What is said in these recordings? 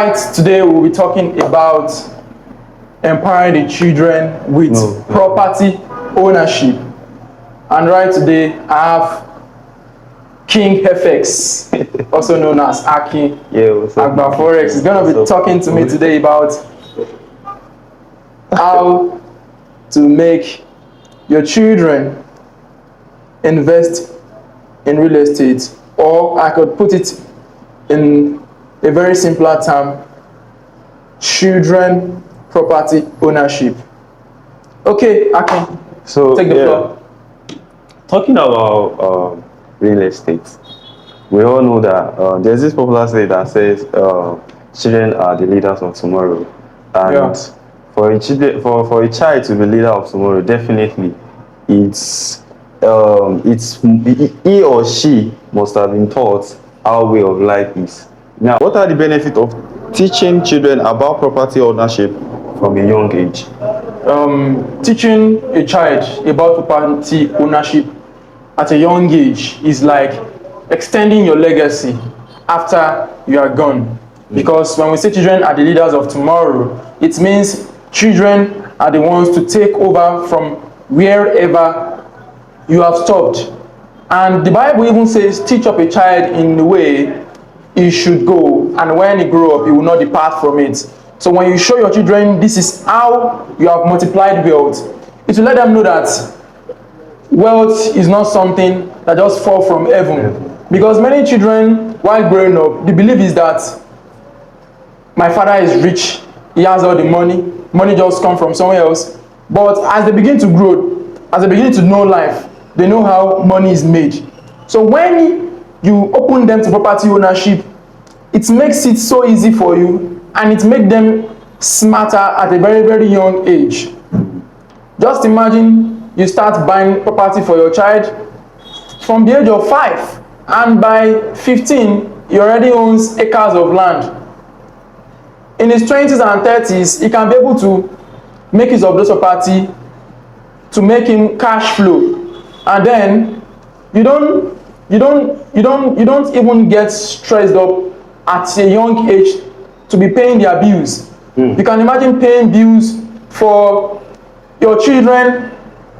right, today we'll be talking about empowering the children with property ownership. And right today I have King FX, also known as Aki Agri-Business. He's going to be talking to me today about how to make your children invest in real estate, or I could put it in a very simpler term: children property ownership. Okay, Aki, so take the floor. Talking about real estate, we all know that there's this popular saying that says children are the leaders of tomorrow, and for a child to be leader of tomorrow, definitely it's he or she must have been taught our way of life is. Now, what are the benefits of teaching children about property ownership from a young age? Teaching a child about property ownership at a young age is like extending your legacy after you are gone. Because when we say children are the leaders of tomorrow, it means children are the ones to take over from wherever you have stopped. And the Bible even says, teach up a child in the way he should go, and when he grow up, he will not depart from it. So when you show your children this is how you have multiplied wealth, it will let them know that wealth is not something that just fall from heaven. Because many children, while growing up, the belief is that my father is rich, he has all the money just come from somewhere else. But as they begin to grow, as they begin to know life, they know how money is made. So when you open them to property ownership, it makes it so easy for you, and it makes them smarter at a very, very young age. Just imagine you start buying property for your child from the age of 5, and by 15, he already owns acres of land. In his 20s and 30s, he can be able to make use of those property to make him cash flow. And then you don't even get stressed up at a young age to be paying their bills. You can imagine paying bills for your children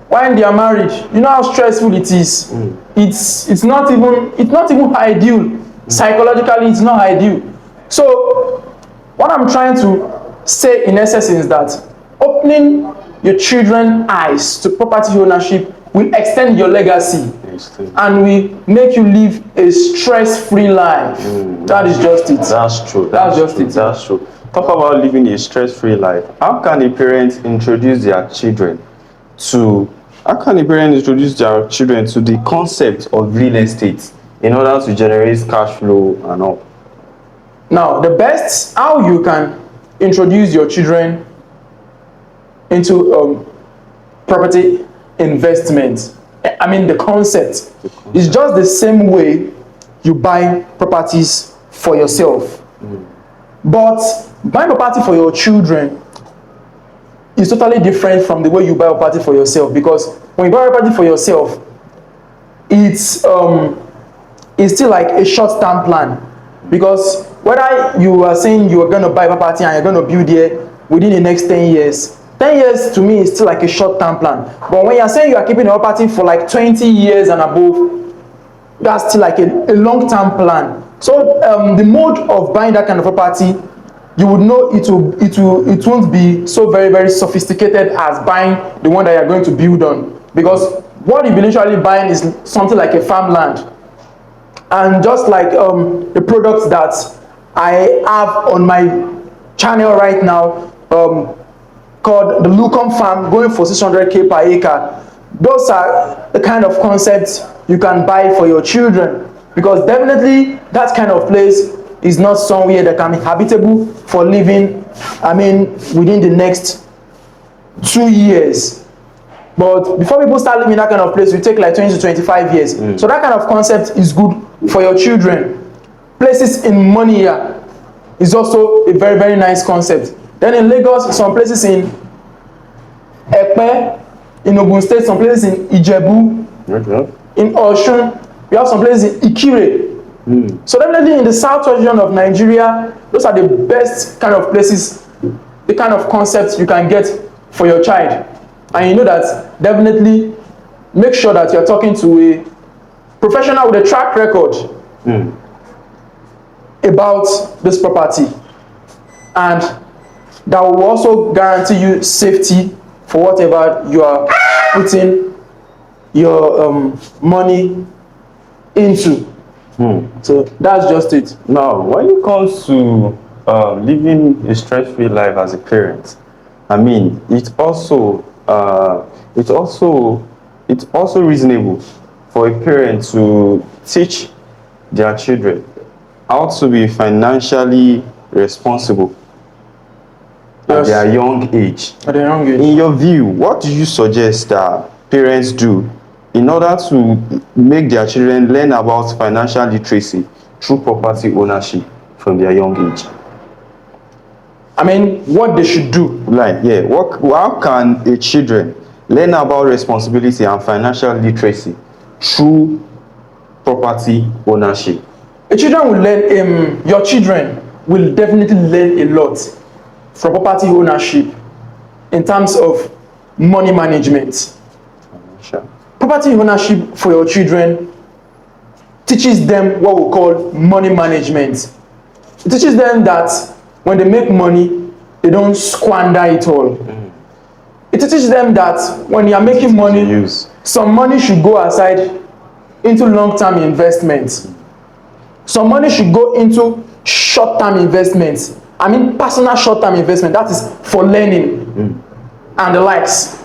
when they are married. You know how stressful it is. It's not even ideal. Psychologically, it's not ideal. So what I'm trying to say in essence is that opening your children's eyes to property ownership will extend your legacy and will make you live a stress-free life. That is just it. That's true. That's true. Talk about living a stress-free life. How can a parent introduce their children to the concept of real estate in order to generate cash flow and all? Now, the best how you can introduce your children into property investment, I mean the concept is just the same way you buy properties for yourself. But buying property for your children is totally different from the way you buy property for yourself. Because when you buy property for yourself, it's still like a short-term plan. Because whether you are saying you are going to buy property and you're going to build here within the next 10 years, 10 years to me is still like a short-term plan. But when you're saying you are keeping the property for like 20 years and above, that's still like a long-term plan. So the mode of buying that kind of property, you would know it won't be so very, very sophisticated as buying the one that you're going to build on. Because what you'll be literally buying is something like a farmland. And just like the products that I have on my channel right now, called the Lucum Farm, going for 600k per acre. Those are the kind of concepts you can buy for your children, because definitely that kind of place is not somewhere that can be habitable for living, I mean, within the next 2 years. But before people start living in that kind of place, it will take like 20 to 25 years. So that kind of concept is good for your children. Places in Monia is also a very, very nice concept. Then in Lagos, some places in Epe, in Ogun State, some places in Ijebu, in Osun, we have some places in Ikire. So definitely in the southwest region of Nigeria, those are the best kind of places, the kind of concepts you can get for your child. And you know that definitely make sure that you're talking to a professional with a track record about this property, and that will also guarantee you safety for whatever you are putting your money into. So that's just it. Now, when it comes to living a stress-free life as a parent, I mean, it's also reasonable for a parent to teach their children how to be financially responsible at their young age. At a young age. In your view, what do you suggest that parents do in order to make their children learn about financial literacy through property ownership from their young age? I mean, what they should do. Like, how can a children learn about responsibility and financial literacy through property ownership? Your children will definitely learn a lot from property ownership in terms of money management. Sure. Property ownership for your children teaches them what we call money management. It teaches them that when they make money, they don't squander it all. It teaches them that when you are making money, some money should go aside into long-term investments. Some money should go into short-term investments. I mean personal short-term investment, that is for learning and the likes.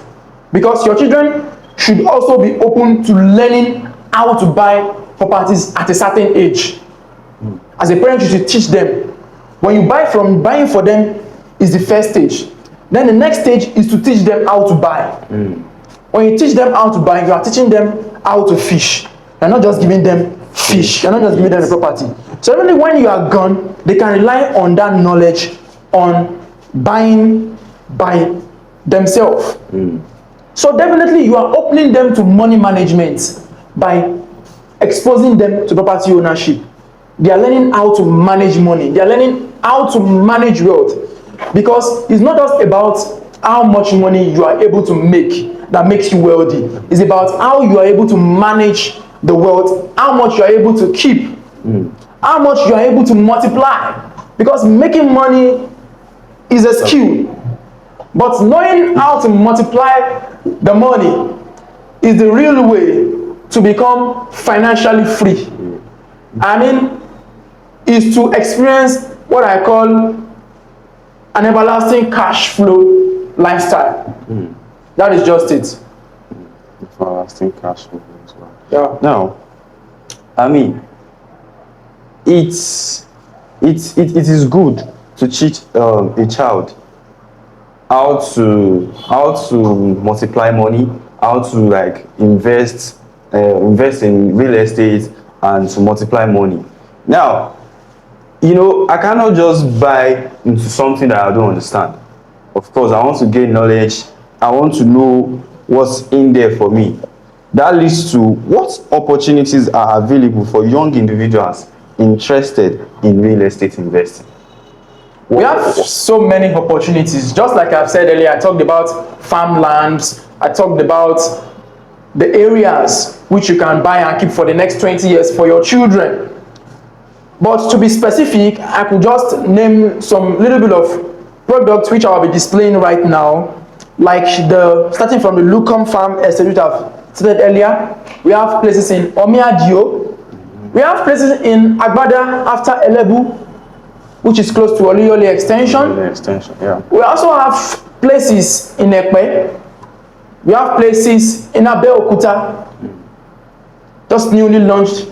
Because your children should also be open to learning how to buy properties at a certain age. As a parent, you should teach them. When you buying for them is the first stage. Then the next stage is to teach them how to buy. When you teach them how to buy, you are teaching them how to fish. You're not just giving them fish. You're not just giving them the property. So really when you are gone, they can rely on that knowledge on buying by themselves. So definitely you are opening them to money management by exposing them to property ownership. They are learning how to manage money. They are learning how to manage wealth. Because it's not just about how much money you are able to make that makes you wealthy. It's about how you are able to manage the wealth, how much you are able to keep, how much you are able to multiply. Because making money is a skill, but knowing how to multiply the money is the real way to become financially free. I mean, is to experience what I call an everlasting cash flow lifestyle. That is just it. Everlasting cash flow as well. Yeah. Now, I mean, it is good to teach a child how to multiply money, how to like invest in real estate and to multiply money. Now, you know, I cannot just buy into something that I don't understand. Of course, I want to gain knowledge. I want to know what's in there for me. That leads to what opportunities are available for young individuals interested in real estate investing. We have so many opportunities. Just like I've said earlier, I talked about farmlands. I talked about the areas which you can buy and keep for the next 20 years for your children. But to be specific, I could just name some little bit of products which I will be displaying right now, like starting from the Lucum Farm estate which I've stated earlier. We have places in Omiadio. We have places in Agbada after Elebu, which is close to Oluyole Extension. Yeah. We also have places in Ekpe. We have places in Abeokuta, just newly launched.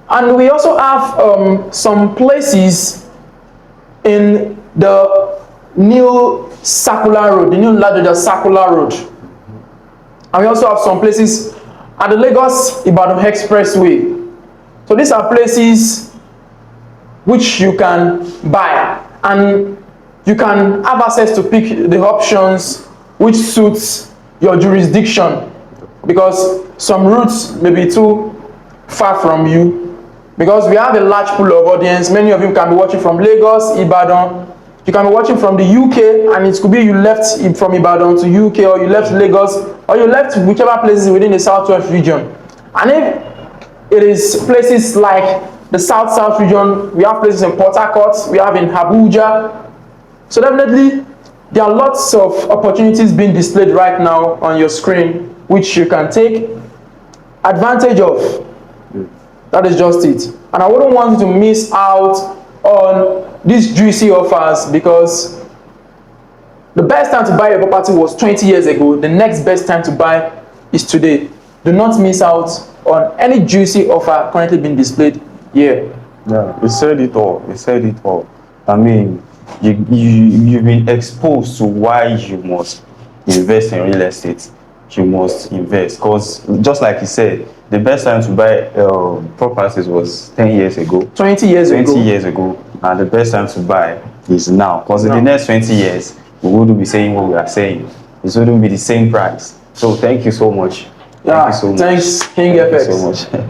And we also have some places in the new Circular Road, the new Ladoja Circular Road. And we also have some places at the Lagos-Ibadan Expressway. So these are places which you can buy, and you can have access to pick the options which suits your jurisdiction, because some routes may be too far from you, because we have a large pool of audience. Many of you can be watching from Lagos, Ibadan. You can be watching from the UK, and it could be you left from Ibadan to UK, or you left Lagos, or you left whichever places within the Southwest region. And if it is places like the South region, we have places in Port Harcourt, we have in Abuja. So definitely, there are lots of opportunities being displayed right now on your screen, which you can take advantage of. That is just it. And I wouldn't want you to miss out on these juicy offers, because the best time to buy a property was 20 years ago. The next best time to buy is today. Do not miss out on any juicy offer currently being displayed here. Yeah, you said it all. You said it all. I mean, you've been exposed to why you must invest in real estate. You must invest, because just like you said, the best time to buy properties was 10 years ago, 20 years ago, and the best time to buy is now, because in the next 20 years we wouldn't be saying what we are saying. It wouldn't be the same price. So thank you so much. Thank you so much. Thanks, King FX. Thank you so much.